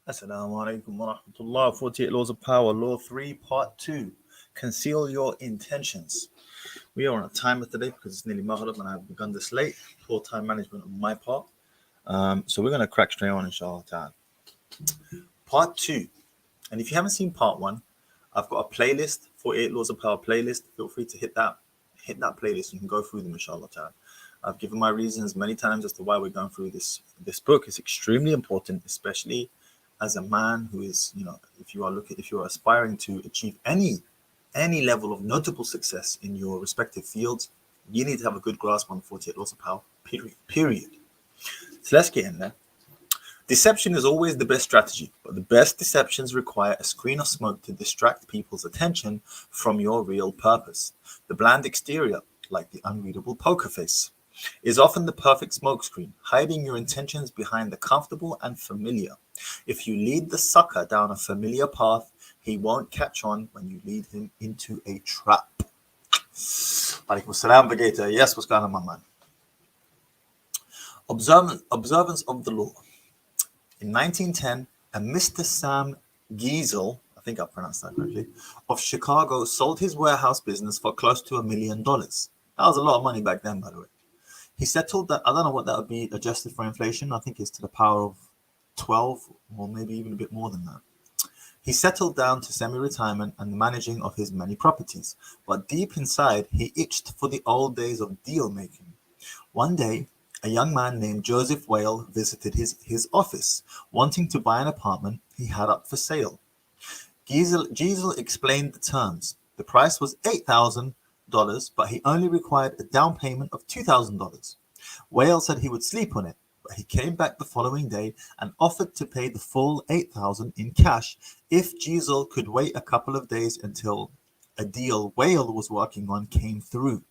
Assalamu alaikum wa rahmatullah. 48 Laws of Power, Law 3, Part 2. Conceal your intentions. We are on a timer today because it's nearly Maghrib and I've begun this late. Poor time management on my part. So we're going to crack straight on, inshallah ta'ala. Part 2. And if you haven't seen Part 1, I've got a playlist, 48 Laws of Power playlist. Feel free to hit that playlist. You can go through them, inshallah ta'ala. I've given my reasons many times as to why we're going through this book. It's extremely important, especially as a man who is, if you are aspiring to achieve any level of notable success in your respective fields, you need to have a good grasp on 48 Laws of Power, period. So let's get in there. Deception is always the best strategy, but the best deceptions require a screen of smoke to distract people's attention from your real purpose. The bland exterior, like the unreadable poker face, is often the perfect smokescreen, hiding your intentions behind the comfortable and familiar. If you lead the sucker down a familiar path, he won't catch on when you lead him into a trap. Alaikum salam, Vegeta. Yes, what's going on, my man? Observance of the law. In 1910, a Mr. Sam Giesel, I think I pronounced that correctly, of Chicago sold his warehouse business for close to $1 million. That was a lot of money back then, by the way. He settled that, I don't know what that would be adjusted for inflation. I think it's to the power of 12 or maybe even a bit more than that. He settled down to semi-retirement and the managing of his many properties, but deep inside, he itched for the old days of deal-making. One day, a young man named Joseph Whale visited his office, wanting to buy an apartment he had up for sale. Giesel explained the terms. The price was $8,000, but he only required a down payment of $2,000. Whale said he would sleep on it, but he came back the following day and offered to pay the full $8,000 in cash if Giesel could wait a couple of days until a deal Whale was working on came through.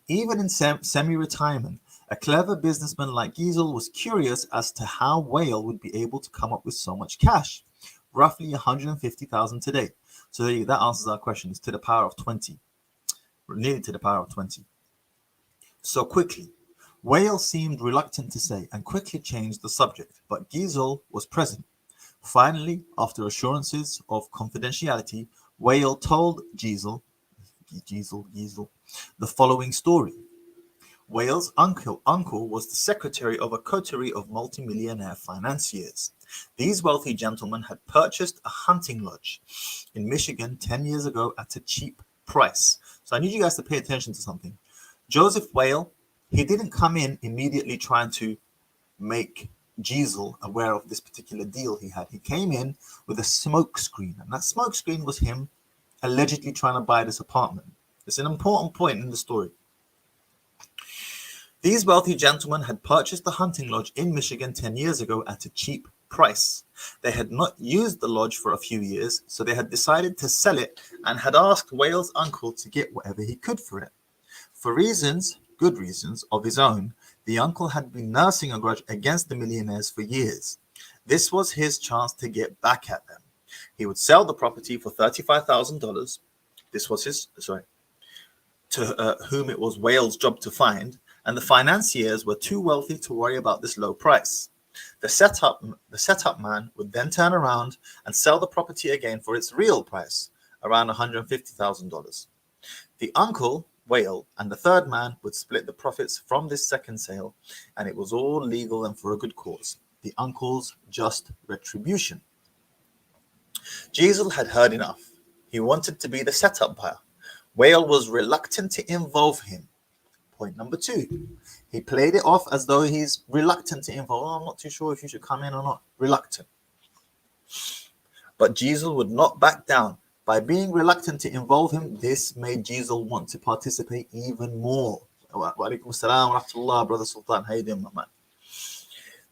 Even in semi-retirement, a clever businessman like Giesel was curious as to how Whale would be able to come up with so much cash, roughly $150,000 today. So that answers our question. It's to the power of 20, nearly to the power of 20. So quickly, Whale seemed reluctant to say and quickly changed the subject, but Giesel was present. Finally, after assurances of confidentiality, Whale told Giesel the following story. Whale's uncle was the secretary of a coterie of multimillionaire financiers. These wealthy gentlemen had purchased a hunting lodge in Michigan 10 years ago at a cheap price. So I need you guys to pay attention to something. Joseph Whale, he didn't come in immediately trying to make Giesel aware of this particular deal he had. He came in with a smoke screen, and that smoke screen was him allegedly trying to buy this apartment. It's an important point in the story. These wealthy gentlemen had purchased the hunting lodge in Michigan 10 years ago at a cheap price. They had not used the lodge for a few years, so they had decided to sell it and had asked Whale's uncle to get whatever he could for it. For good reasons, of his own, the uncle had been nursing a grudge against the millionaires for years. This was his chance to get back at them. He would sell the property for $35,000. This was to whom it was Whale's job to find, and the financiers were too wealthy to worry about this low price. The setup man would then turn around and sell the property again for its real price, around $150,000. The uncle, Whale, and the third man would split the profits from this second sale, and it was all legal and for a good cause, the uncle's just retribution. Giesel had heard enough. He wanted to be the setup buyer. Whale was reluctant to involve him. Point number 2, he played it off as though he's reluctant to involve. I'm not too sure if you should come in or not. Reluctant. But Giesel would not back down. By being reluctant to involve him, this made Giesel want to participate even more. Wa alaikum salam wa rahmatullah, Brother Sultan. How you doing, my man?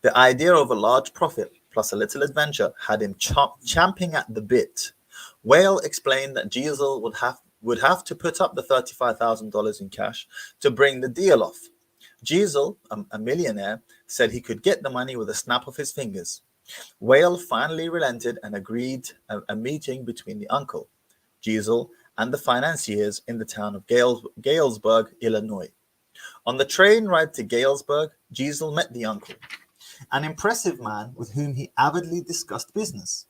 The idea of a large profit plus a little adventure had him champing at the bit. Whale explained that Giesel would have to put up the $35,000 in cash to bring the deal off. Giesel, a millionaire, said he could get the money with a snap of his fingers. Whale finally relented and agreed a meeting between the uncle, Giesel, and the financiers in the town of Galesburg, Illinois. On the train ride to Galesburg, Giesel met the uncle. an impressive man with whom he avidly discussed business.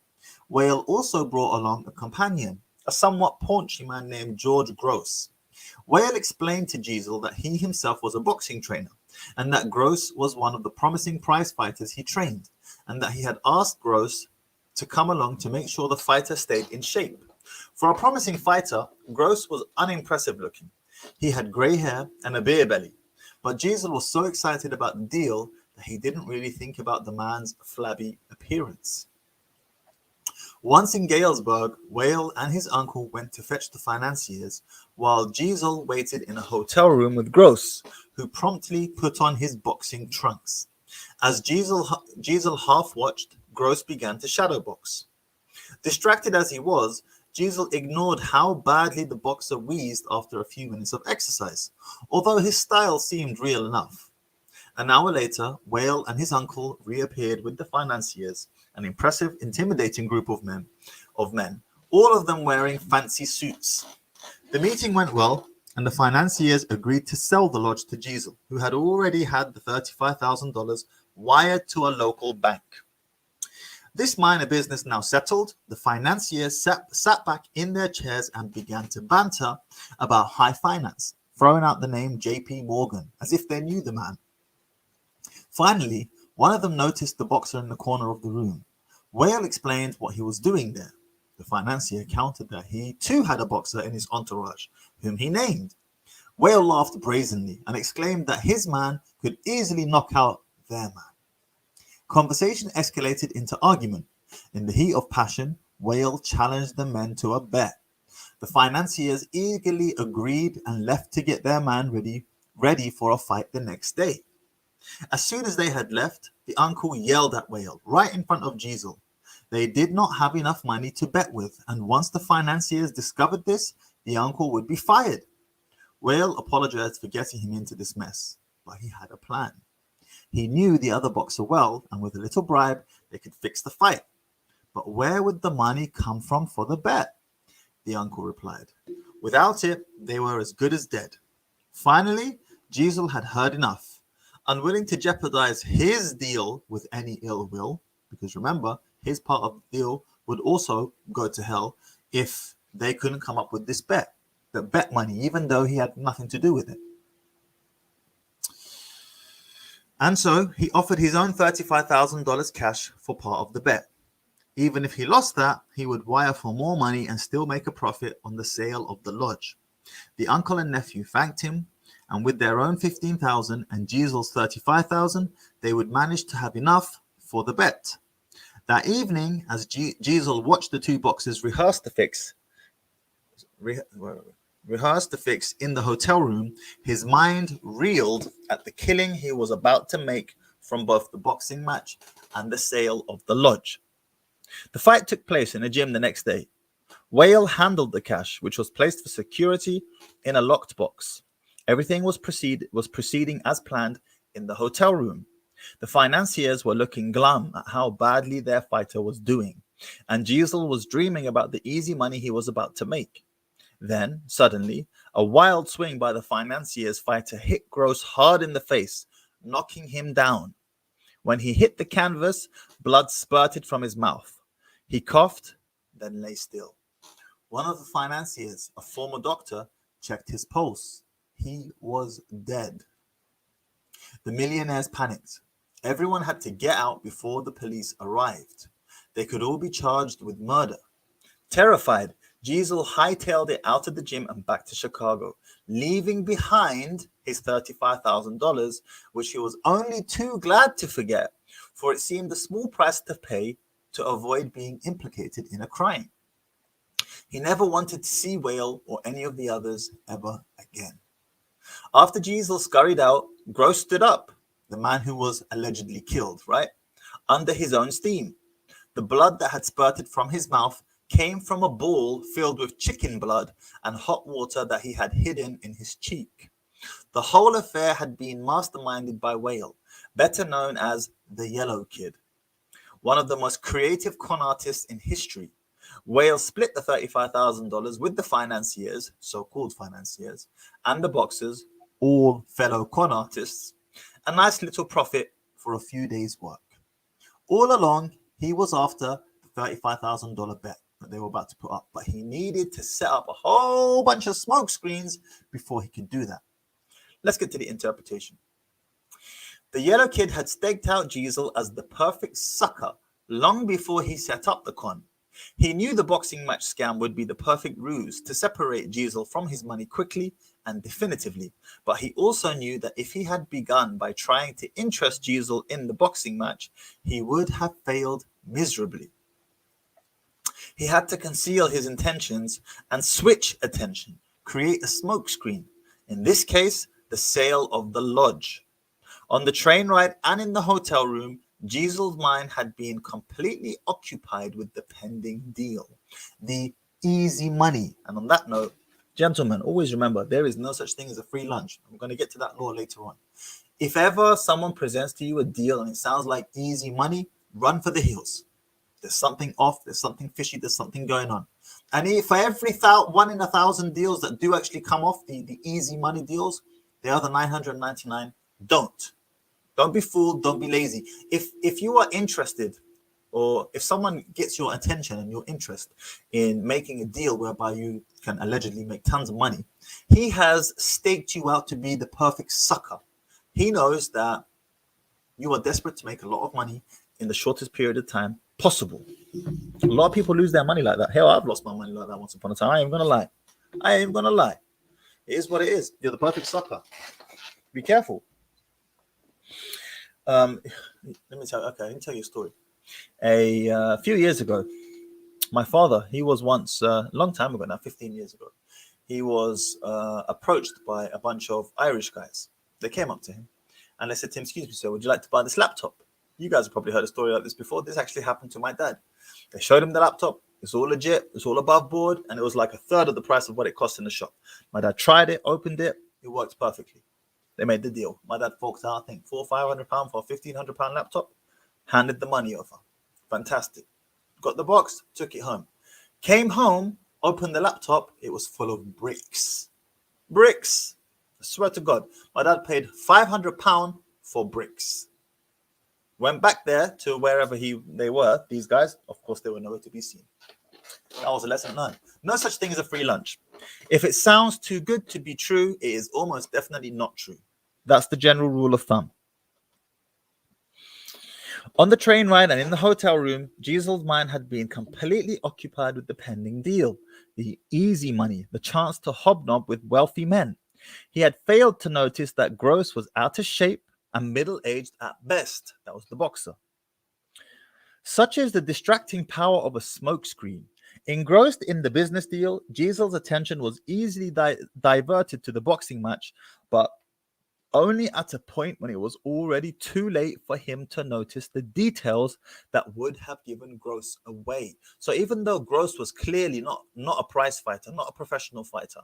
Whale also brought along a companion, a somewhat paunchy man named George Gross. Whale explained to Giesel that he himself was a boxing trainer, and that Gross was one of the promising prize fighters he trained, and that he had asked Gross to come along to make sure the fighter stayed in shape. For a promising fighter, Gross was unimpressive looking. He had grey hair and a beer belly, but Giesel was so excited about the deal that he didn't really think about the man's flabby appearance. Once in Galesburg, Whale and his uncle went to fetch the financiers, while Giesel waited in a hotel room with Gross, who promptly put on his boxing trunks. As Giesel half-watched, Gross began to shadowbox. Distracted as he was, Giesel ignored how badly the boxer wheezed after a few minutes of exercise, although his style seemed real enough. An hour later, Whale and his uncle reappeared with the financiers, an impressive, intimidating group of men, all of them wearing fancy suits. The meeting went well, and the financiers agreed to sell the lodge to Giesel, who had already had the $35,000 wired to a local bank. This minor business now settled, the financiers sat back in their chairs and began to banter about high finance, throwing out the name J.P. Morgan, as if they knew the man. Finally, one of them noticed the boxer in the corner of the room. Whale explained what he was doing there. The financier countered that he too had a boxer in his entourage, whom he named. Whale laughed brazenly and exclaimed that his man could easily knock out their man. Conversation escalated into argument. In the heat of passion, Whale challenged the men to a bet. The financiers eagerly agreed and left to get their man ready for a fight the next day. As soon as they had left, the uncle yelled at Whale right in front of Giesel. They did not have enough money to bet with, and once the financiers discovered this, the uncle would be fired. Whale apologized for getting him into this mess, but he had a plan. He knew the other boxer well, and with a little bribe, they could fix the fight. But where would the money come from for the bet? The uncle replied. Without it, they were as good as dead. Finally, Giesel had heard enough. Unwilling to jeopardize his deal with any ill will, because remember, his part of the deal would also go to hell if they couldn't come up with this bet, the bet money, even though he had nothing to do with it. And so he offered his own $35,000 cash for part of the bet. Even if he lost that, he would wire for more money and still make a profit on the sale of the lodge. The uncle and nephew thanked him, and with their own $15,000 and Giesel's $35,000, they would manage to have enough for the bet. That evening, as Giesel watched the two boxers rehearse the fix in the hotel room, his mind reeled at the killing he was about to make from both the boxing match and the sale of the lodge. The fight took place in a gym the next day. Whale handled the cash, which was placed for security in a locked box. Everything was proceeding as planned in the hotel room. The financiers were looking glum at how badly their fighter was doing, and Giesel was dreaming about the easy money he was about to make. Then, suddenly, a wild swing by the financier's fighter hit Gross hard in the face, knocking him down. When he hit the canvas, blood spurted from his mouth. He coughed, then lay still. One of the financiers, a former doctor, checked his pulse. He was dead. The millionaires panicked. Everyone had to get out before the police arrived. They could all be charged with murder. Terrified, Giesel hightailed it out of the gym and back to Chicago, leaving behind his $35,000, which he was only too glad to forget, for it seemed a small price to pay to avoid being implicated in a crime. He never wanted to see Whale or any of the others ever again. After Giesel scurried out, Gross stood up, the man who was allegedly killed, right, under his own steam. The blood that had spurted from his mouth came from a bowl filled with chicken blood and hot water that he had hidden in his cheek. The whole affair had been masterminded by Whale, better known as the Yellow Kid, one of the most creative con artists in history. Whale split the $35,000 with the financiers, so-called financiers, and the boxers, all fellow con artists, a nice little profit for a few days' work. All along, he was after the $35,000 bet that they were about to put up, but he needed to set up a whole bunch of smoke screens before he could do that. Let's get to the interpretation. The yellow kid had staked out Diesel as the perfect sucker long before he set up the con. He knew the boxing match scam would be the perfect ruse to separate Diesel from his money quickly and definitively, but he also knew that if he had begun by trying to interest Diesel in the boxing match, he would have failed miserably. He had to conceal his intentions and switch attention, create a smokescreen. In this case, the sale of the lodge. On the train ride and in the hotel room, Diesel's mind had been completely occupied with the pending deal, the easy money. And on that note, gentlemen, always remember, there is no such thing as a free lunch. I'm going to get to that law later on. If ever someone presents to you a deal and it sounds like easy money, run for the hills. There's something off, there's something fishy, there's something going on. And for every 1 in 1,000 deals that do actually come off, the easy money deals, the other 999 don't. Don't be fooled, don't be lazy. If you are interested, or if someone gets your attention and your interest in making a deal whereby you can allegedly make tons of money, he has staked you out to be the perfect sucker. He knows that you are desperate to make a lot of money in the shortest period of time possible. A lot of people lose their money like that. Hell, I've lost my money like that once upon a time. I ain't gonna lie. It is what it is. You're the perfect sucker. Be careful. Let me tell you a story. A few years ago, my father, he was once, a long time ago now, 15 years ago, he was approached by a bunch of Irish guys. They came up to him and they said to him, "Excuse me, sir, would you like to buy this laptop?" You guys have probably heard a story like this before. This actually happened to my dad. They showed him the laptop. It's all legit. It's all above board. And it was like a third of the price of what it cost in the shop. My dad tried it, opened it. It worked perfectly. They made the deal. My dad forked out, I think, £400 or £500 for a £1,500 laptop. Handed the money over. Fantastic. Got the box, took it home. Came home, opened the laptop. It was full of bricks. Bricks. I swear to God. My dad paid £500 for bricks. Went back there to wherever they were. These guys, of course, they were nowhere to be seen. That was a lesson learned. No such thing as a free lunch. If it sounds too good to be true, it is almost definitely not true. That's the general rule of thumb. On the train ride and in the hotel room, Diesel's mind had been completely occupied with the pending deal, the easy money, the chance to hobnob with wealthy men. He had failed to notice that Gross was out of shape and middle-aged at best. That was the boxer. Such is the distracting power of a smokescreen. Engrossed in the business deal, Diesel's attention was easily diverted to the boxing match, but only at a point when it was already too late for him to notice the details that would have given Gross away. So even though Gross was clearly not a prize fighter, not a professional fighter,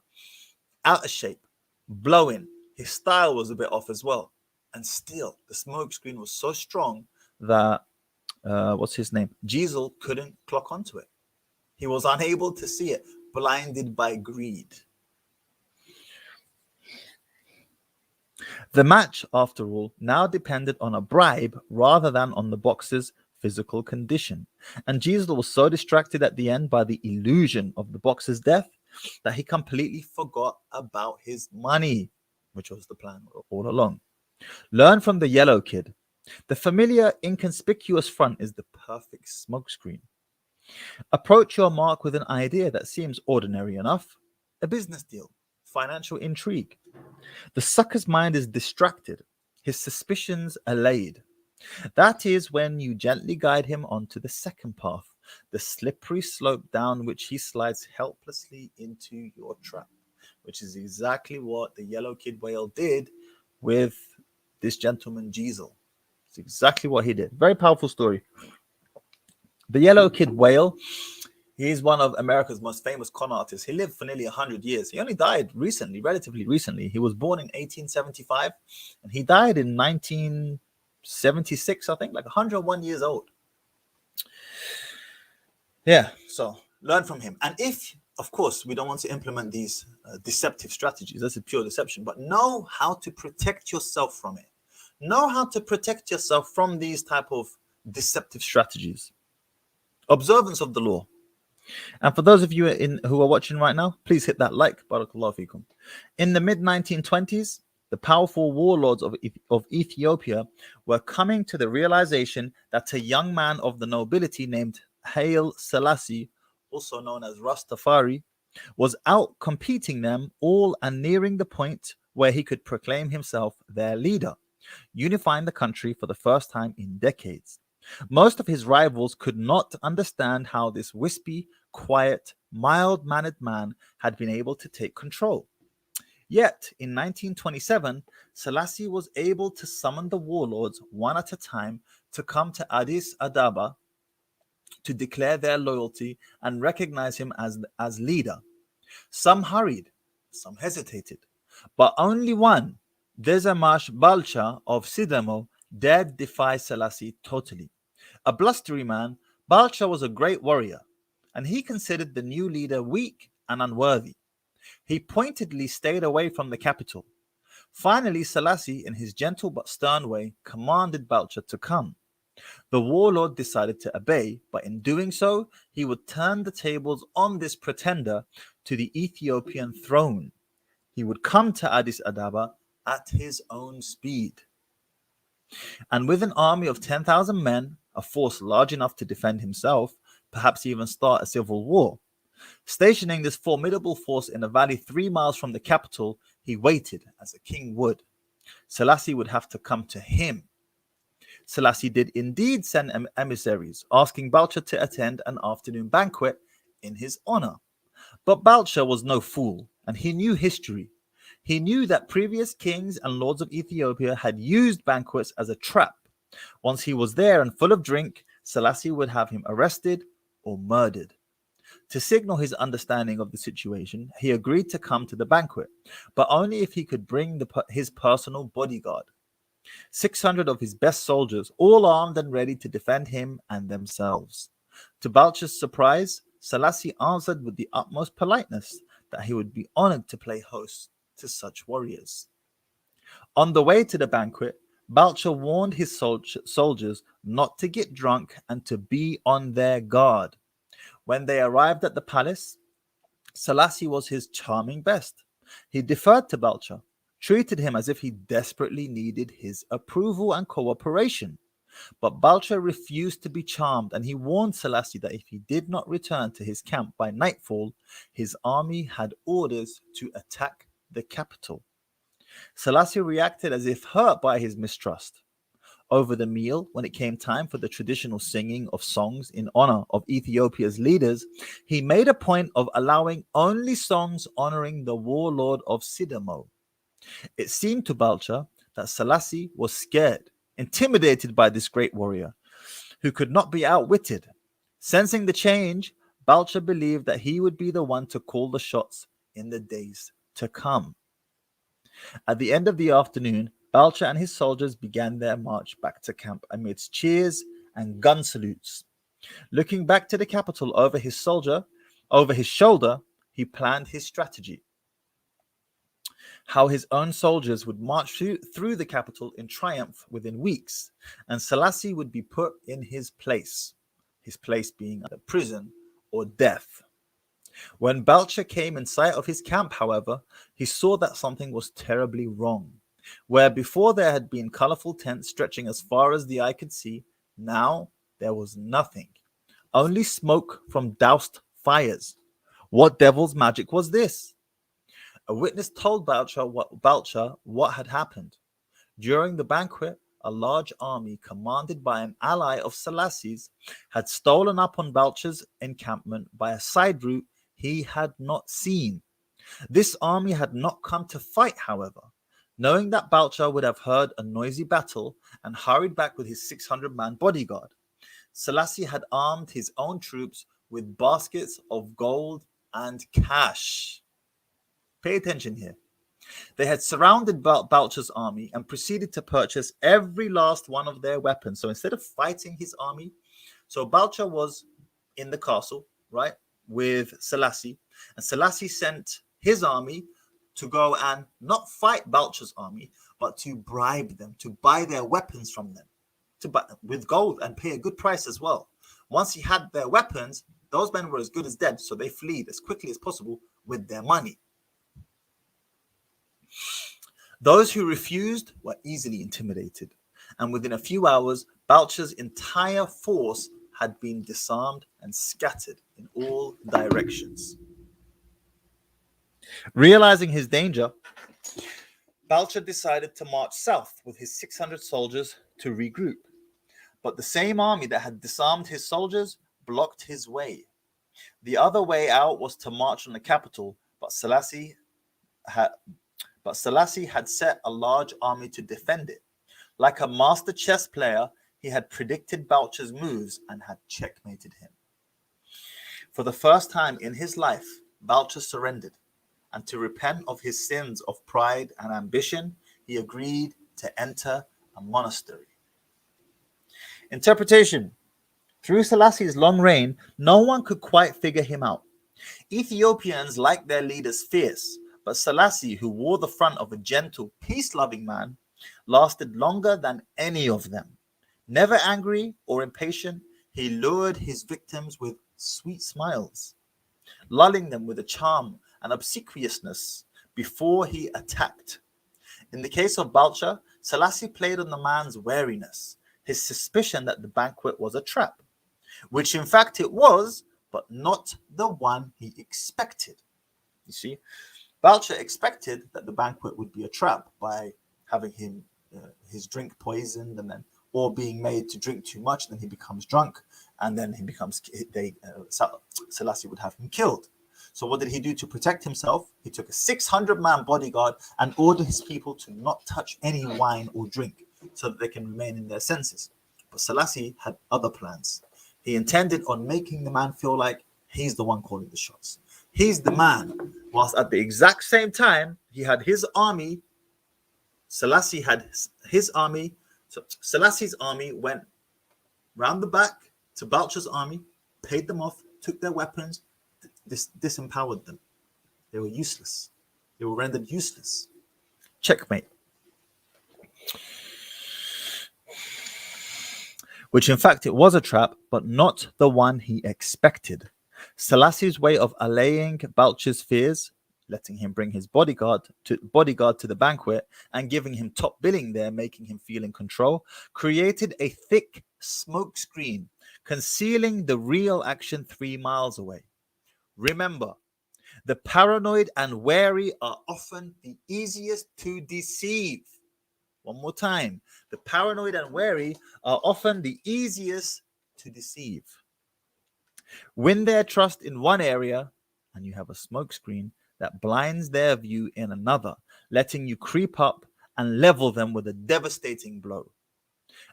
out of shape, blowing, his style was a bit off as well. And still, the smokescreen was so strong that, Diesel couldn't clock onto it. He was unable to see it, blinded by greed. The match, after all, now depended on a bribe rather than on the boxer's physical condition. And Diesel was so distracted at the end by the illusion of the boxer's death that he completely forgot about his money, which was the plan all along. Learn from the yellow kid. The familiar, inconspicuous front is the perfect smokescreen. Approach your mark with an idea that seems ordinary enough. A business deal, financial intrigue. The sucker's mind is distracted, his suspicions allayed. That is when you gently guide him onto the second path, the slippery slope down which he slides helplessly into your trap, which is exactly what the yellow kid whale did with this gentleman Diesel. It's exactly what he did. Very powerful story. The yellow kid whale, he's one of America's most famous con artists. He lived for nearly 100 years. He only died recently, relatively recently. He was born in 1875 and he died in 1976, I think, like 101 years old. Yeah, so learn from him. And if, of course, we don't want to implement these deceptive strategies, that's a pure deception, but know how to protect yourself from it. Know how to protect yourself from these type of deceptive strategies. Observance of the law. And for those of you who are watching right now, please hit that like. Barakallahu fikum. In the mid 1920s, the powerful warlords of Ethiopia were coming to the realization that a young man of the nobility named Haile Selassie, also known as Rastafari, was out competing them all and nearing the point where he could proclaim himself their leader, unifying the country for the first time in decades. Most of his rivals could not understand how this wispy, quiet, mild-mannered man had been able to take control. Yet, in 1927, Selassie was able to summon the warlords one at a time to come to Addis Ababa to declare their loyalty and recognize him as leader. Some hurried, some hesitated, but only one, Desamash Balcha of Sidamo, dared defy Selassie totally. A blustery man, Balcha was a great warrior, and he considered the new leader weak and unworthy. He pointedly stayed away from the capital. Finally, Selassie, in his gentle but stern way, commanded Balcha to come. The warlord decided to obey, but in doing so, he would turn the tables on this pretender to the Ethiopian throne. He would come to Addis Ababa at his own speed. And with an army of 10,000 men, a force large enough to defend himself, perhaps even start a civil war. Stationing this formidable force in a valley 3 miles from the capital, he waited as a king would. Selassie would have to come to him. Selassie did indeed send emissaries, asking Balcha to attend an afternoon banquet in his honor. But Balcha was no fool, and he knew history. He knew that previous kings and lords of Ethiopia had used banquets as a trap. Once he was there and full of drink, Selassie would have him arrested or murdered. To signal his understanding of the situation, he agreed to come to the banquet, but only if he could bring his personal bodyguard. 600 of his best soldiers, all armed and ready to defend him and themselves. To Balcha's surprise, Selassie answered with the utmost politeness that he would be honored to play host to such warriors. On the way to the banquet, Balcha warned his soldiers not to get drunk and to be on their guard. When they arrived at the palace, Selassie was his charming best. He deferred to Balcha, treated him as if he desperately needed his approval and cooperation. But Balcha refused to be charmed, and he warned Selassie that if he did not return to his camp by nightfall, his army had orders to attack the capital. Selassie reacted as if hurt by his mistrust. Over the meal, when it came time for the traditional singing of songs in honor of Ethiopia's leaders, he made a point of allowing only songs honoring the warlord of Sidamo. It seemed to Balcha that Selassie was scared, intimidated by this great warrior, who could not be outwitted. Sensing the change, Balcha believed that he would be the one to call the shots in the days to come. At the end of the afternoon, Balcha and his soldiers began their march back to camp amidst cheers and gun salutes. Looking back to the capital over his shoulder, he planned his strategy. How his own soldiers would march through the capital in triumph within weeks, and Selassie would be put in his place being either prison or death. When Balcha came in sight of his camp, however, he saw that something was terribly wrong. Where before there had been colorful tents stretching as far as the eye could see, now there was nothing. Only smoke from doused fires. What devil's magic was this? A witness told Balcha what had happened. During the banquet, a large army commanded by an ally of Selassie's had stolen up on Balcha's encampment by a side route he had not seen. This army had not come to fight, however. Knowing that Balcha would have heard a noisy battle and hurried back with his 600-man bodyguard, Selassie had armed his own troops with baskets of gold and cash. Pay attention here. They had surrounded Balcha's army and proceeded to purchase every last one of their weapons. So instead of fighting his army, so Balcha was in the castle, right, with Selassie, and Selassie sent his army to go and not fight Balcha's army, but to bribe them, to buy their weapons from them, to buy with gold and pay a good price as well. Once he had their weapons, those men were as good as dead, so they fled as quickly as possible with their money. Those who refused were easily intimidated, and within a few hours, Balcher's entire force had been disarmed and scattered in all directions. Realizing his danger, Balcher decided to march south with his 600 soldiers to regroup. But the same army that had disarmed his soldiers blocked his way. The other way out was to march on the capital, but Selassie had set a large army to defend it. Like a master chess player, he had predicted Balcher's moves and had checkmated him. For the first time in his life, Balcher surrendered, and to repent of his sins of pride and ambition, he agreed to enter a monastery. Interpretation. Through Selassie's long reign, no one could quite figure him out. Ethiopians liked their leaders fierce, but Selassie, who wore the front of a gentle, peace-loving man, lasted longer than any of them. Never angry or impatient, he lured his victims with sweet smiles, lulling them with a charm and obsequiousness before he attacked. In the case of Balcher, Selassie played on the man's wariness, his suspicion that the banquet was a trap, which in fact it was, but not the one he expected. You see, Balcher expected that the banquet would be a trap by having his drink poisoned, and then or being made to drink too much, then he becomes drunk, and then Selassie would have him killed. So what did he do to protect himself? He took a 600-man bodyguard and ordered his people to not touch any wine or drink so that they can remain in their senses. But Selassie had other plans. He intended on making the man feel like he's the one calling the shots. He's the man, whilst at the exact same time, he had his army. Selassie had his army. So Selassie's army went round the back to Balcher's army, paid them off, took their weapons, disempowered them. They were useless. They were rendered useless. Checkmate. Which in fact it was a trap, but not the one he expected. Selassie's way of allaying Balcher's fears, letting him bring his bodyguard to the banquet and giving him top billing there, making him feel in control, created a thick smoke screen, concealing the real action 3 miles away. Remember, the paranoid and wary are often the easiest to deceive. One more time. The paranoid and wary are often the easiest to deceive. Win their trust in one area, and you have a smokescreen that blinds their view in another, letting you creep up and level them with a devastating blow.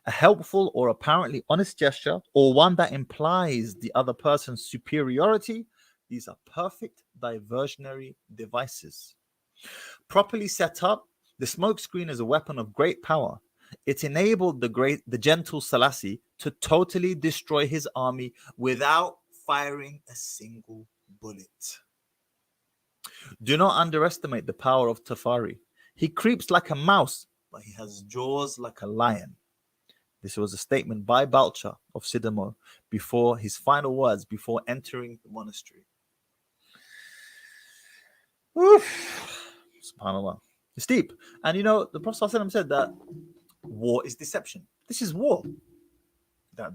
A helpful or apparently honest gesture, or one that implies the other person's superiority, these are perfect diversionary devices. Properly set up, the smokescreen is a weapon of great power. It enabled the gentle Selassie to totally destroy his army without firing a single bullet. Do not underestimate the power of Tafari. He creeps like a mouse, but he has jaws like a lion. This was a statement by Balcher of Sidamo before his final words before entering the monastery. Oof. SubhanAllah. It's deep. And the Prophet ﷺ said that war is deception. This is war.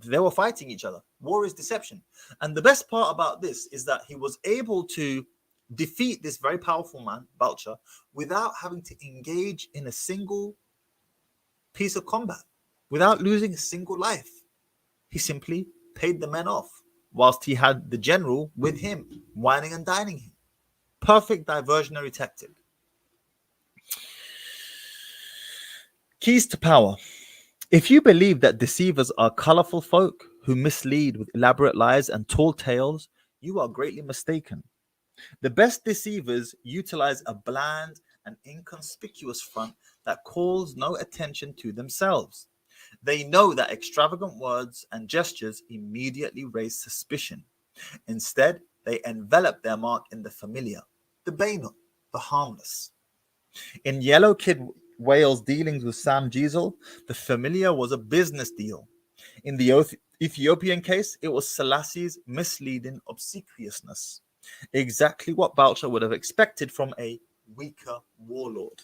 They were fighting each other. War is deception. And the best part about this is that he was able to defeat this very powerful man, Balcher, without having to engage in a single piece of combat, without losing a single life. He simply paid the men off, whilst he had the general with him, whining and dining him. Perfect diversionary tactic. Keys to power. If you believe that deceivers are colorful folk who mislead with elaborate lies and tall tales, you are greatly mistaken. The best deceivers utilize a bland and inconspicuous front that calls no attention to themselves. They know that extravagant words and gestures immediately raise suspicion. Instead, they envelop their mark in the familiar, the banal, the harmless. In Yellow Kid Wales' dealings with Sam Giesel, the familiar was a business deal. In the Ethiopian case, it was Selassie's misleading obsequiousness. Exactly what Boucher would have expected from a weaker warlord.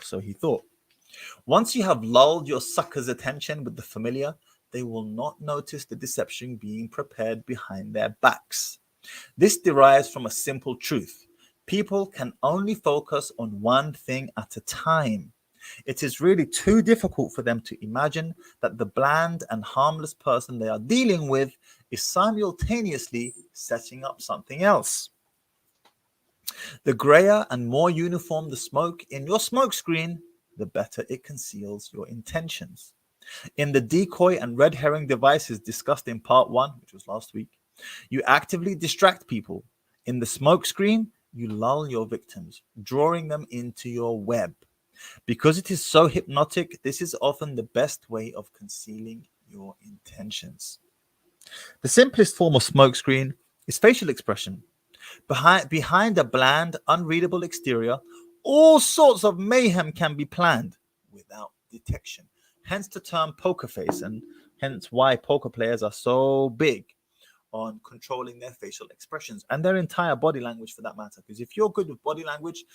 So he thought. Once you have lulled your sucker's attention with the familiar, they will not notice the deception being prepared behind their backs. This derives from a simple truth. People can only focus on one thing at a time. It is really too difficult for them to imagine that the bland and harmless person they are dealing with is simultaneously setting up something else. The grayer and more uniform the smoke in your smoke screen, the better it conceals your intentions. In the decoy and red herring devices discussed in part 1, which was last week, you actively distract people. In the smoke screen, you lull your victims, drawing them into your web. Because it is so hypnotic, this is often the best way of concealing your intentions. The simplest form of smokescreen is facial expression. Behind a bland, unreadable exterior, all sorts of mayhem can be planned without detection. Hence the term poker face, and hence why poker players are so big on controlling their facial expressions and their entire body language for that matter. Because if you're good with body language,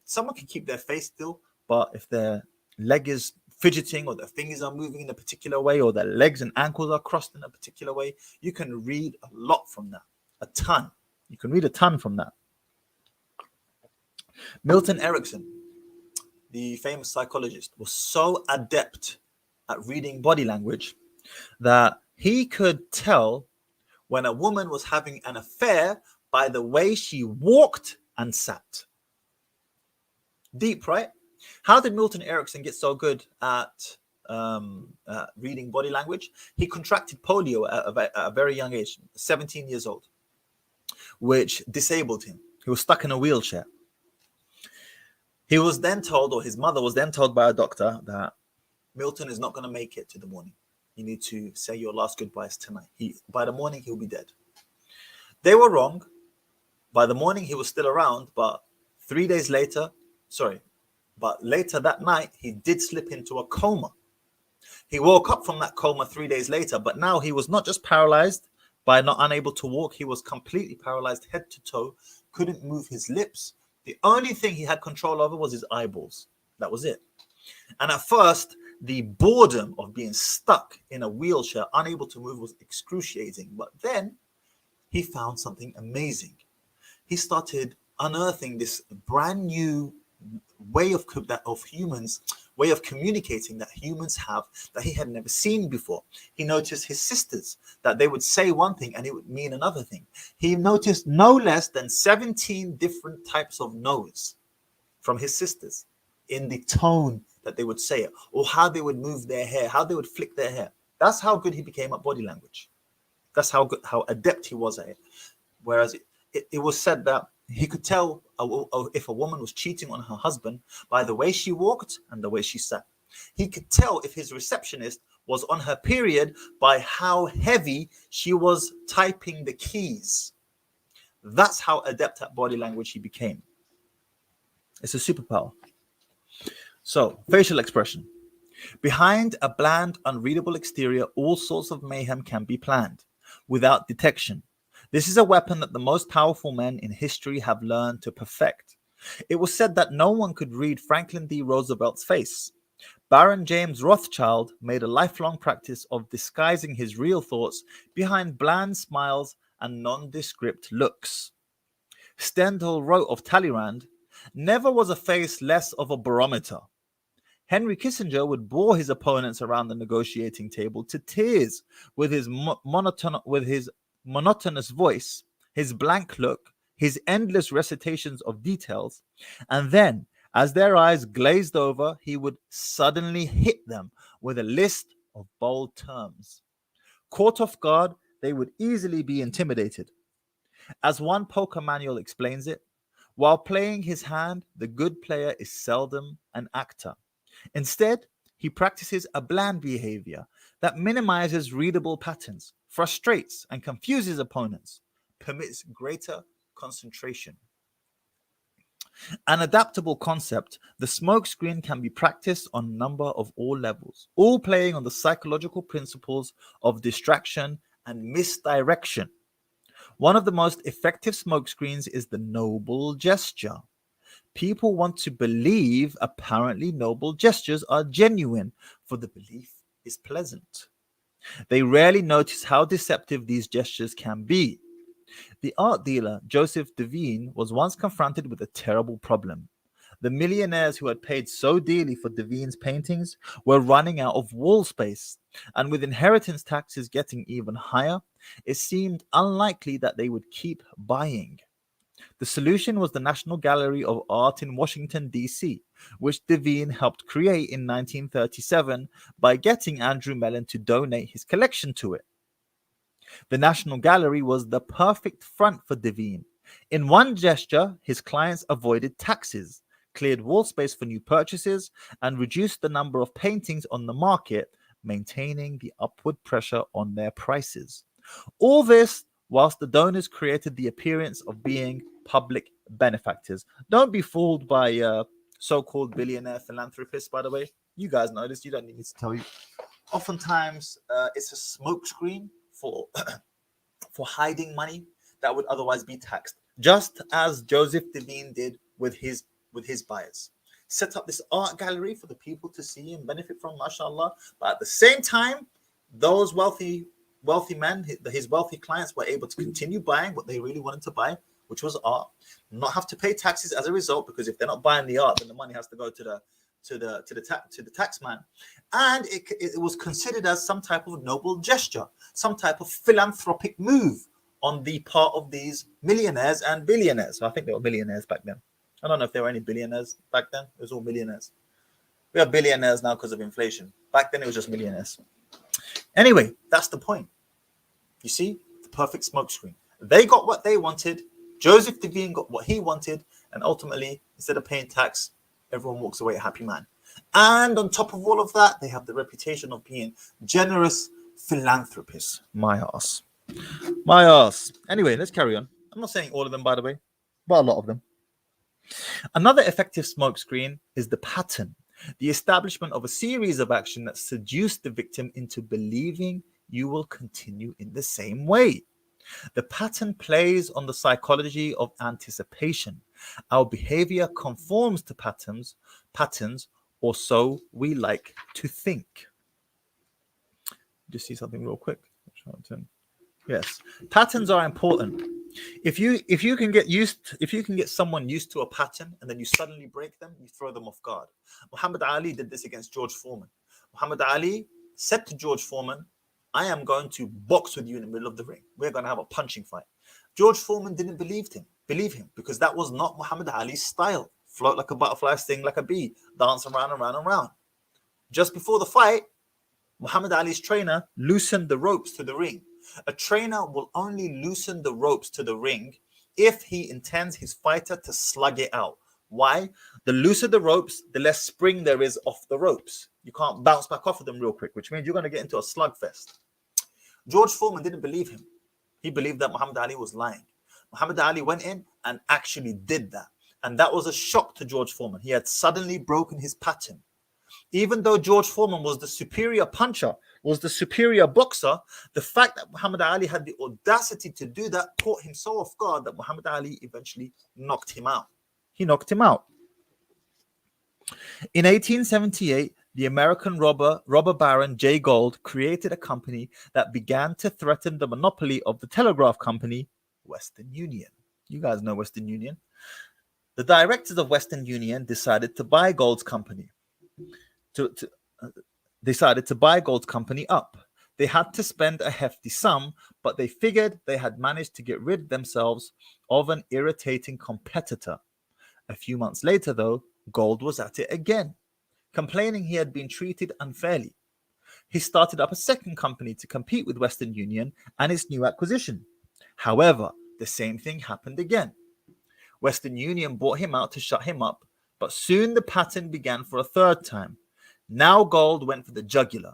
someone can keep their face still, but if their leg is fidgeting or their fingers are moving in a particular way or their legs and ankles are crossed in a particular way, you can read a lot from that, a ton. You can read a ton from that. Milton Erickson, the famous psychologist, was so adept at reading body language that he could tell when a woman was having an affair by the way she walked and sat. Deep, right? How did Milton Erickson get so good at reading body language? He contracted polio at a very young age, 17 years old, which disabled him. He was stuck in a wheelchair. He was then told, or his mother was then told by a doctor, that Milton is not going to make it to the morning. You need to say your last goodbyes tonight. By the morning, he'll be dead. They were wrong. By the morning, he was still around, but later that night, he did slip into a coma. He woke up from that coma 3 days later, but now he was not just paralyzed by not unable to walk. He was completely paralyzed head to toe, couldn't move his lips. The only thing he had control over was his eyeballs. That was it. And at first, the boredom of being stuck in a wheelchair, unable to move, was excruciating. But then he found something amazing. He started unearthing this brand new way of communicating that humans have that he had never seen before. He noticed his sisters, that they would say one thing and it would mean another thing. He noticed no less than 17 different types of no's from his sisters in the tone that they would say it, or how they would move their hair, how they would flick their hair. That's how good he became at body language. That's how adept he was at it. Whereas it was said that he could tell if a woman was cheating on her husband by the way she walked and the way she sat. He could tell if his receptionist was on her period by how heavy she was typing the keys. That's how adept at body language he became. It's a superpower. So, facial expression. Behind a bland, unreadable exterior, all sorts of mayhem can be planned without detection. This is a weapon that the most powerful men in history have learned to perfect. It was said that no one could read Franklin D. Roosevelt's face. Baron James Rothschild made a lifelong practice of disguising his real thoughts behind bland smiles and nondescript looks. Stendhal wrote of Talleyrand, "Never was a face less of a barometer." Henry Kissinger would bore his opponents around the negotiating table to tears with his monotonous voice, his blank look, his endless recitations of details, and then, as their eyes glazed over, he would suddenly hit them with a list of bold terms. Caught off guard, they would easily be intimidated. As one poker manual explains it, while playing his hand, the good player is seldom an actor. Instead, he practices a bland behavior that minimizes readable patterns, frustrates and confuses opponents, permits greater concentration. An adaptable concept, the smokescreen can be practiced on a number of all levels, all playing on the psychological principles of distraction and misdirection. One of the most effective smokescreens is the noble gesture. People want to believe apparently noble gestures are genuine, for the belief is pleasant. They rarely notice how deceptive these gestures can be. The art dealer Joseph Devine was once confronted with a terrible problem. The millionaires who had paid so dearly for Devine's paintings were running out of wall space, and with inheritance taxes getting even higher, it seemed unlikely that they would keep buying. The solution was the National Gallery of Art in Washington, D.C., which Devine helped create in 1937 by getting Andrew Mellon to donate his collection to it. The National Gallery was the perfect front for Devine. In one gesture, his clients avoided taxes, cleared wall space for new purchases, and reduced the number of paintings on the market, maintaining the upward pressure on their prices. All this whilst the donors created the appearance of being public benefactors. Don't be fooled by so-called billionaire philanthropists, by the way. You guys know this. You don't need me to tell you. Oftentimes, it's a smokescreen for for hiding money that would otherwise be taxed, just as Joseph Devine did with his buyers. Set up this art gallery for the people to see and benefit from, mashallah. But at the same time, those wealthy men, his wealthy clients, were able to continue buying what they really wanted to buy, which was art, not have to pay taxes as a result, because if they're not buying the art, then the money has to go to the tax man. And it was considered as some type of noble gesture, some type of philanthropic move on the part of these millionaires and billionaires. I think they were millionaires back then. I don't know if there were any billionaires back then. It was all millionaires. We have billionaires now because of inflation. Back then it was just millionaires. Anyway, that's the point. You see, the perfect smokescreen. They got what they wanted. Joseph Devine got what he wanted, and ultimately, instead of paying tax, everyone walks away a happy man. And on top of all of that, they have the reputation of being generous philanthropists. My ass. Anyway, let's carry on. I'm not saying all of them, by the way, but a lot of them. Another effective smokescreen is the pattern, the establishment of a series of action that seduce the victim into believing you will continue in the same way. The pattern plays on the psychology of anticipation. Our behavior conforms to patterns, or so we like to think. Just see something real quick. Yes, patterns are important. If you can get someone used to a pattern and then you suddenly break them, you throw them off guard. Muhammad Ali did this against George Foreman. Muhammad Ali said to George Foreman, "I am going to box with you in the middle of the ring. We're going to have a punching fight." George Foreman didn't believe him because that was not Muhammad Ali's style. Float like a butterfly, sting like a bee, dance around and round and round. Just before the fight, Muhammad Ali's trainer loosened the ropes to the ring. A trainer will only loosen the ropes to the ring if he intends his fighter to slug it out. Why? The looser the ropes, the less spring there is off the ropes. You can't bounce back off of them real quick, which means you're going to get into a slugfest. George Foreman didn't believe him. He believed that Muhammad Ali was lying. Muhammad Ali went in and actually did that. And that was a shock to George Foreman. He had suddenly broken his pattern. Even though George Foreman was the superior puncher, was the superior boxer, the fact that Muhammad Ali had the audacity to do that caught him so off guard that Muhammad Ali eventually knocked him out. He knocked him out. In 1878, the American robber baron Jay Gould created a company that began to threaten the monopoly of the telegraph company, Western Union. You guys know Western Union. The directors of Western Union decided to buy Gould's company. Decided to buy Gould's company up. They had to spend a hefty sum, but they figured they had managed to get rid themselves of an irritating competitor. A few months later, though, Gould was at it again, complaining he had been treated unfairly. He started up a second company to compete with Western Union and its new acquisition. However, the same thing happened again. Western Union bought him out to shut him up, but soon the pattern began for a third time. Now Gould went for the jugular.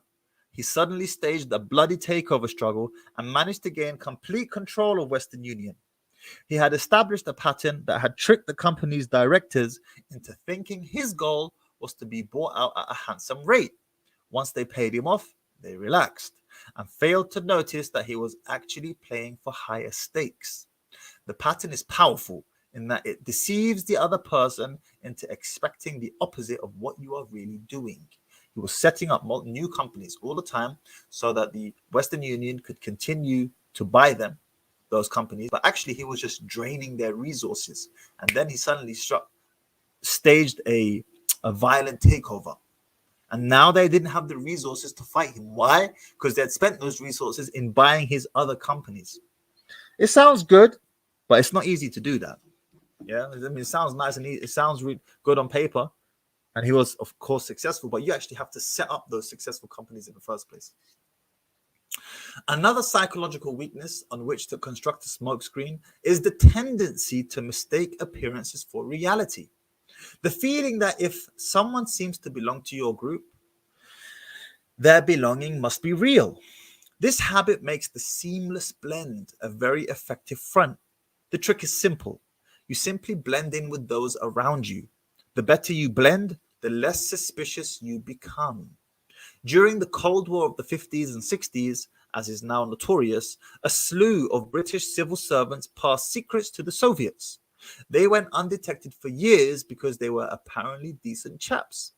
He suddenly staged a bloody takeover struggle and managed to gain complete control of Western Union. He had established a pattern that had tricked the company's directors into thinking his goal was to be bought out at a handsome rate. Once they paid him off, they relaxed and failed to notice that he was actually playing for higher stakes. The pattern is powerful in that it deceives the other person into expecting the opposite of what you are really doing. He was setting up new companies all the time so that the Western Union could continue to buy them, those companies, but actually he was just draining their resources. And then he suddenly staged a violent takeover. And now they didn't have the resources to fight him. Why? Because they had spent those resources in buying his other companies. It sounds good, but it's not easy to do that. Yeah, I mean, it sounds nice and it sounds really good on paper. And he was, of course, successful, but you actually have to set up those successful companies in the first place. Another psychological weakness on which to construct a smokescreen is the tendency to mistake appearances for reality. The feeling that if someone seems to belong to your group, their belonging must be real. This habit makes the seamless blend a very effective front. The trick is simple. You simply blend in with those around you. The better you blend, the less suspicious you become. During the Cold War of the 50s and 60s, as is now notorious, a slew of British civil servants passed secrets to the Soviets. They went undetected for years because they were apparently decent chaps,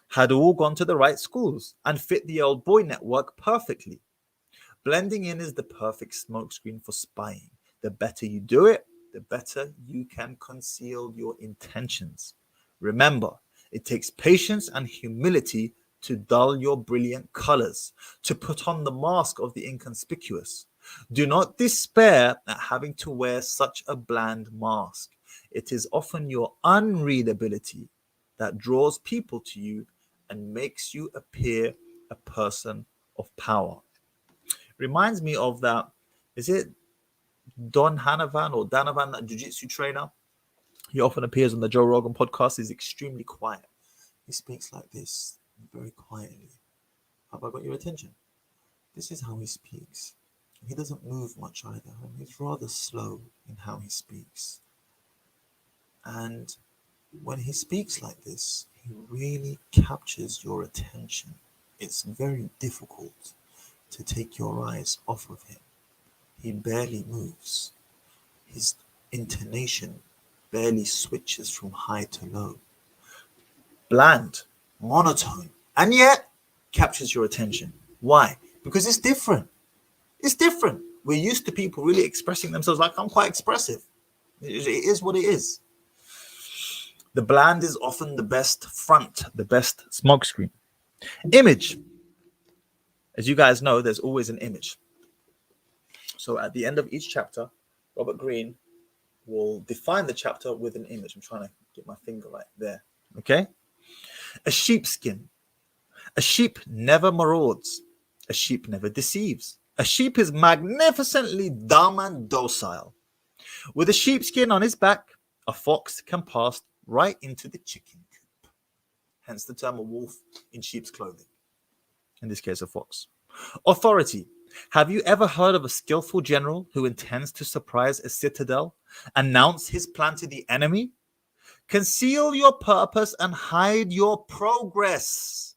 had all gone to the right schools, and fit the old boy network perfectly. Blending in is the perfect smokescreen for spying. The better you do it, the better you can conceal your intentions. Remember, it takes patience and humility to dull your brilliant colors, to put on the mask of the inconspicuous. Do not despair at having to wear such a bland mask. It is often your unreadability that draws people to you and makes you appear a person of power. Reminds me of that, is it Don Hanavan or Danavan, that jiu-jitsu trainer? He often appears on the Joe Rogan podcast. He's extremely quiet. He speaks like this, very quietly. Have I got your attention? This is how he speaks. He doesn't move much either. He's rather slow in how he speaks. And when he speaks like this, he really captures your attention. It's very difficult to take your eyes off of him. He barely moves. His intonation barely switches from high to low. Bland, monotone, and yet captures your attention. Why? Because it's different. It's different. We're used to people really expressing themselves like, I'm quite expressive. It is what it is. The bland is often the best front, the best smokescreen. Image. As you guys know, there's always an image. So at the end of each chapter, Robert Greene will define the chapter with an image. I'm trying to get my finger right there. Okay? A sheepskin. A sheep never marauds. A sheep never deceives. A sheep is magnificently dumb and docile. With a sheepskin on his back, a fox can pass right into the chicken coop. Hence the term a wolf in sheep's clothing. In this case, a fox. Authority. Have you ever heard of a skillful general who intends to surprise a citadel, announce his plan to the enemy? Conceal your purpose and hide your progress.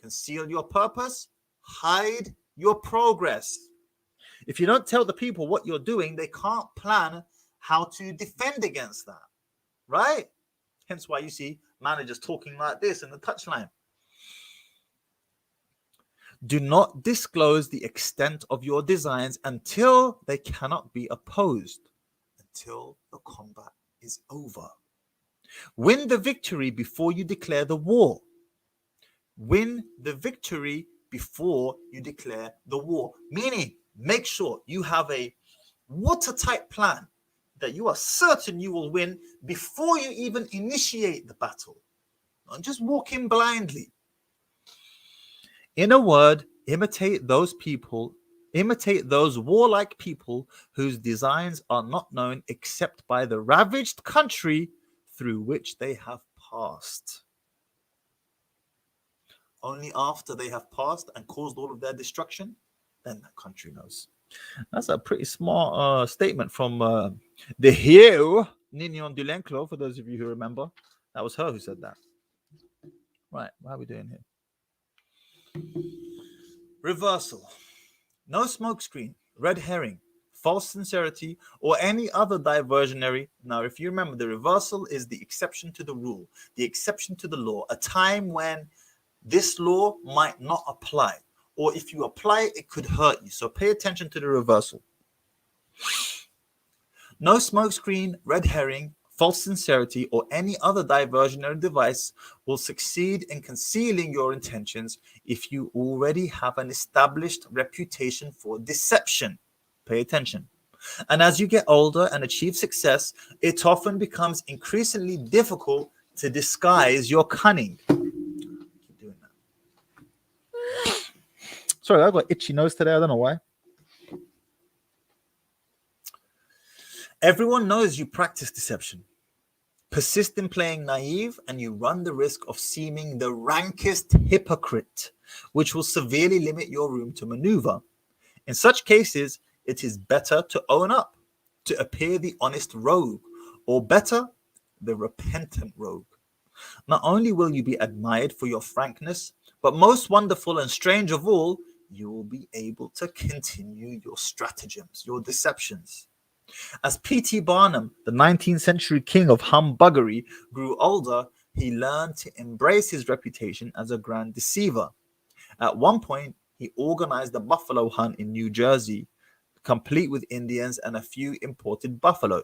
Conceal your purpose, hide your progress. If you don't tell the people what you're doing, they can't plan how to defend against that, right? Hence why you see managers talking like this in the touchline. Do not disclose the extent of your designs until they cannot be opposed, until the combat is over. Win the victory before you declare the war. Win the victory before you declare the war. Meaning, make sure you have a watertight plan that you are certain you will win before you even initiate the battle. Don't just walk in blindly. In a word, imitate those warlike people whose designs are not known except by the ravaged country through which they have passed. Only after they have passed and caused all of their destruction, then that country knows. That's a pretty smart statement from the hero Ninion Dulenclo, for those of you who remember. That was her who said that. Right, what are we doing here? Reversal. No smokescreen, red herring, false sincerity, or any other diversionary. Now, if you remember, the reversal is the exception to the rule, the exception to the law, a time when this law might not apply, or if you apply it could hurt you. So pay attention to the reversal. No smokescreen, red herring, false sincerity, or any other diversionary device will succeed in concealing your intentions if you already have an established reputation for deception. Pay attention. And as you get older and achieve success, it often becomes increasingly difficult to disguise your cunning. Keep doing that. Sorry, I've got itchy nose today. I don't know why. Everyone knows you practice deception. Persist in playing naive, and you run the risk of seeming the rankest hypocrite, which will severely limit your room to maneuver. In such cases, it is better to own up, to appear the honest rogue, or better, the repentant rogue. Not only will you be admired for your frankness, but most wonderful and strange of all, you will be able to continue your stratagems, your deceptions. As P.T. Barnum, the 19th century king of humbuggery, grew older, he learned to embrace his reputation as a grand deceiver. At one point, he organized a buffalo hunt in New Jersey, complete with Indians and a few imported buffalo.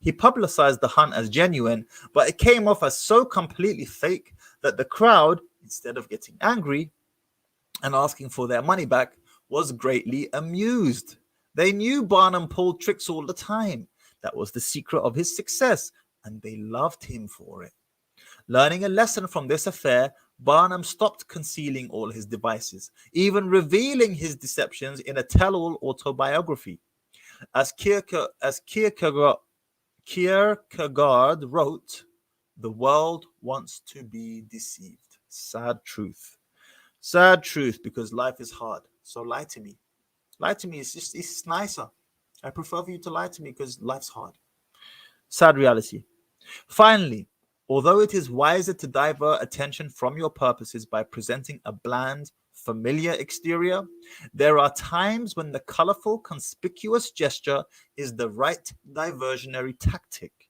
He publicized the hunt as genuine, but it came off as so completely fake that the crowd, instead of getting angry and asking for their money back, was greatly amused. They knew Barnum pulled tricks all the time. That was the secret of his success, and they loved him for it. Learning a lesson from this affair, Barnum stopped concealing all his devices, even revealing his deceptions in a tell-all autobiography. As Kierkegaard wrote, "The world wants to be deceived." Sad truth. Sad truth, because life is hard. So lie to me. Lie to me. It's nicer. I prefer for you to lie to me because life's hard. Sad reality. Finally, although it is wiser to divert attention from your purposes by presenting a bland, familiar exterior, there are times when the colorful, conspicuous gesture is the right diversionary tactic.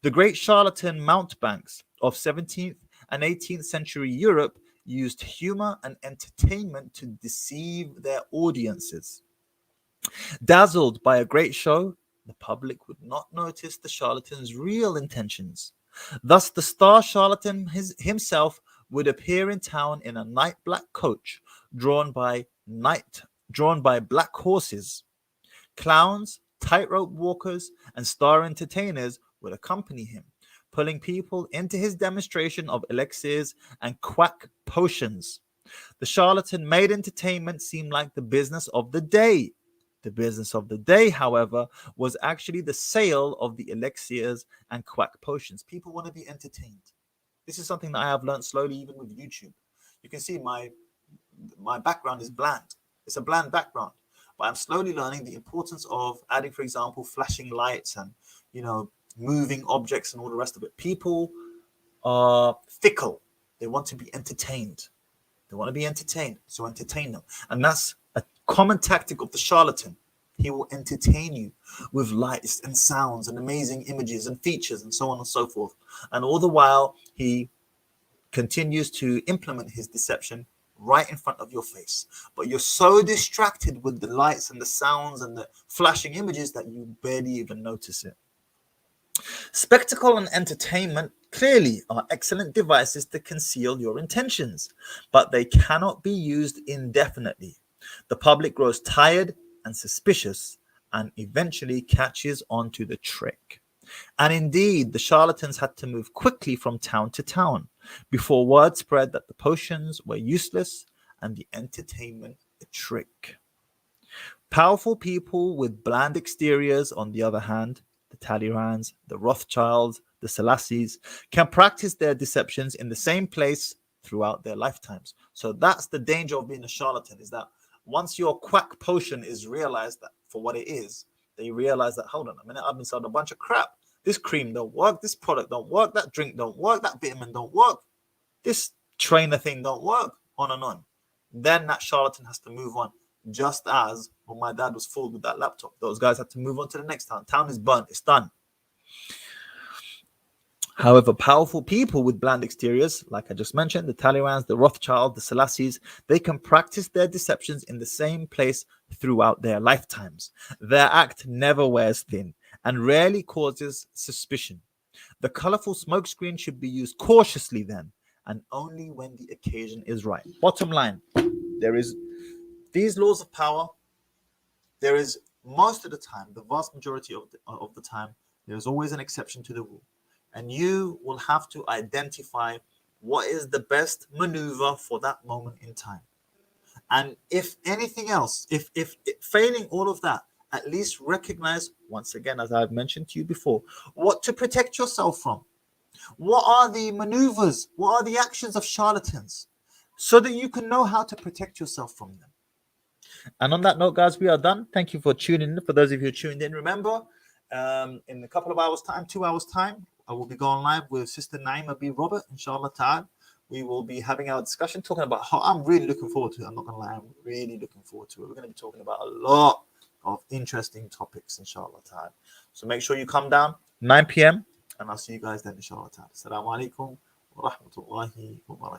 The great charlatan mountebanks of 17th and 18th century Europe used humor and entertainment to deceive their audiences. Dazzled by a great show, the public would not notice the charlatan's real intentions. Thus, the star charlatan himself would appear in town in a night black coach drawn by black horses. Clowns, tightrope walkers, and star entertainers would accompany him, pulling people into his demonstration of elixirs and quack potions. The charlatan made entertainment seem like the business of the day. The business of the day, however, was actually the sale of the elixirs and quack potions. People want to be entertained. This is something that I have learned slowly, even with YouTube. You can see my background is bland. It's a bland background. But I'm slowly learning the importance of adding, for example, flashing lights and, moving objects and all the rest of it. People are fickle. They want to be entertained. They want to be entertained, so entertain them. And that's a common tactic of the charlatan. He will entertain you with lights and sounds and amazing images and features and so on and so forth. And all the while, he continues to implement his deception right in front of your face. But you're so distracted with the lights and the sounds and the flashing images that you barely even notice it. Spectacle and entertainment clearly are excellent devices to conceal your intentions, but they cannot be used indefinitely. The public grows tired and suspicious and eventually catches on to the trick. And indeed, the charlatans had to move quickly from town to town before word spread that the potions were useless and the entertainment a trick. Powerful people with bland exteriors, on the other hand, the Talleyrands, the Rothschilds, the Selassies, can practice their deceptions in the same place throughout their lifetimes. So that's the danger of being a charlatan, is that Once your quack potion is realized that for what it is, they realize that, hold on a minute, I've been selling a bunch of crap. This cream don't work, this product don't work, that drink don't work, that vitamin don't work, this trainer thing don't work, on and on. Then that charlatan has to move on. Just as when my dad was fooled with that laptop, those guys had to move on to the next town. Town is burnt, it's done. However, powerful people with bland exteriors, like I just mentioned, the Talleyrans, the Rothschild, the Selassies, they can practice their deceptions in the same place throughout their lifetimes. Their act never wears thin and rarely causes suspicion. The colorful smokescreen should be used cautiously then, and only when the occasion is right. Bottom line, there is these laws of power. There is most of the time, the vast majority of the time, there is always an exception to the rule. And you will have to identify what is the best maneuver for that moment in time. And if anything else, if failing all of that, at least recognize, once again, as I've mentioned to you before, what to protect yourself from. What are the maneuvers? What are the actions of charlatans? So that you can know how to protect yourself from them. And on that note, guys, we are done. Thank you for tuning in. For those of you who tuned in, remember, in a couple of hours' time, 2 hours' time, I will be going live with Sister Naima B. Robert, inshallah ta'ala. We will be having our discussion, talking about how I'm really looking forward to it. I'm not going to lie, I'm really looking forward to it. We're going to be talking about a lot of interesting topics, inshallah ta'ala. So make sure you come down, 9 p.m., and I'll see you guys then, inshallah ta'ala. Assalamu alaikum wa rahmatullahi wa barakatuh.